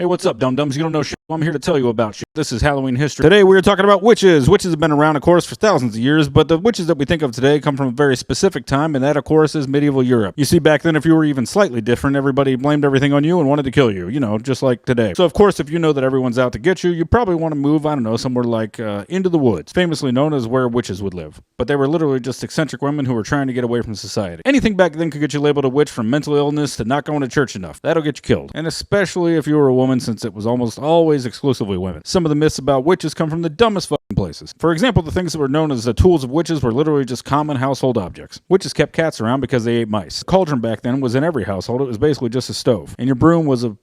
Hey, what's up, dum-dums? You don't know shit. Well, I'm here to tell you about shit. This is Halloween history. Today, we're talking about witches. Witches have been around, of course, for thousands of years, but the witches that we think of today come from a very specific time, and that, of course, is medieval Europe. You see, back then, if you were even slightly different, everybody blamed everything on you and wanted to kill you, just like today. So, of course, if you know that everyone's out to get you, you probably want to move, somewhere like into the woods, famously known as where witches would live. But they were literally just eccentric women who were trying to get away from society. Anything back then could get you labeled a witch, from mental illness to not going to church enough. That'll get you killed. And especially if you were a woman, since it was almost always exclusively women. Some of the myths about witches come from the dumbest fucking places. For example, the things that were known as the tools of witches were literally just common household objects. Witches kept cats around because they ate mice. The cauldron back then was in every household. It was basically just a stove. And your broom was a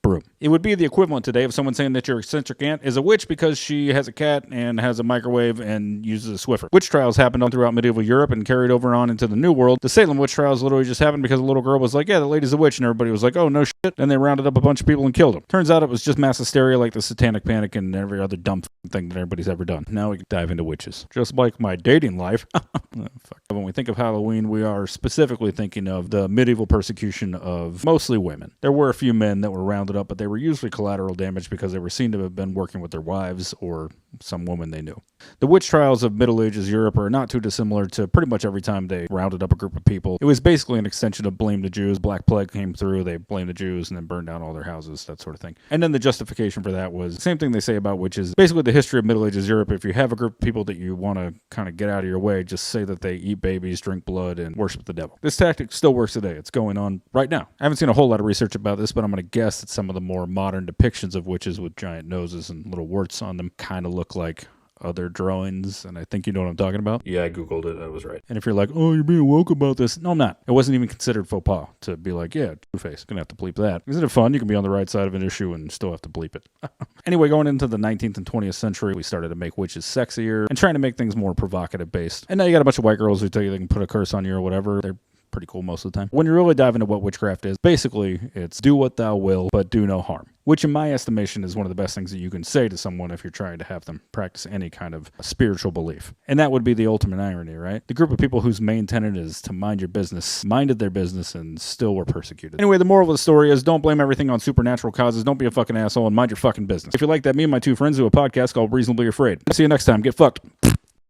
broom. It would be the equivalent today of someone saying that your eccentric aunt is a witch because she has a cat and has a microwave and uses a Swiffer. Witch trials happened all throughout medieval Europe and carried over on into the New World. The Salem witch trials literally just happened because a little girl was like, yeah, the lady's a witch, and everybody was like, oh, no shit. And they rounded up a bunch of people and killed them. Turns out it was just mass hysteria like the Satanic Panic and every other dumb thing that everybody's ever done. Now we can dive into witches. Just like my dating life. Fuck. When we think of Halloween, we are specifically thinking of the medieval persecution of mostly women. There were a few men that were rounded up, but they were usually collateral damage because they were seen to have been working with their wives or some woman they knew. The witch trials of Middle Ages Europe are not too dissimilar to pretty much every time they rounded up a group of people. It was basically an extension of blame the Jews. Black Plague came through, they blamed the Jews and then burned down all their houses, that sort of thing. And then the justification for that was the same thing they say about witches. Basically the history of Middle Ages Europe, if you have a group of people that you want to kind of get out of your way, just say that they eat babies, drink blood, and worship the devil. This tactic still works today. It's going on right now. I haven't seen a whole lot of research about this, but I'm going to guess that some of the more modern depictions of witches with giant noses and little warts on them kind of look like other drawings, and I think you know what I'm talking about. Yeah, I googled it. I was right. And if you're like, oh, you're being woke about this, no, I'm not. It wasn't even considered faux pas to be like, yeah, Two-Face, gonna have to bleep that. Isn't it fun? You can be on the right side of an issue and still have to bleep it. Anyway, going into the 19th and 20th century, we started to make witches sexier and trying to make things more provocative based. And now you got a bunch of white girls who tell you they can put a curse on you or whatever. They're pretty cool most of the time. When you really dive into what witchcraft is, basically it's do what thou will, but do no harm. Which in my estimation is one of the best things that you can say to someone if you're trying to have them practice any kind of spiritual belief. And that would be the ultimate irony, right? The group of people whose main tenet is to mind your business, minded their business and still were persecuted. Anyway, the moral of the story is don't blame everything on supernatural causes, don't be a fucking asshole, and mind your fucking business. If you like that, me and my two friends do a podcast called Reasonably Afraid. See you next time. Get fucked.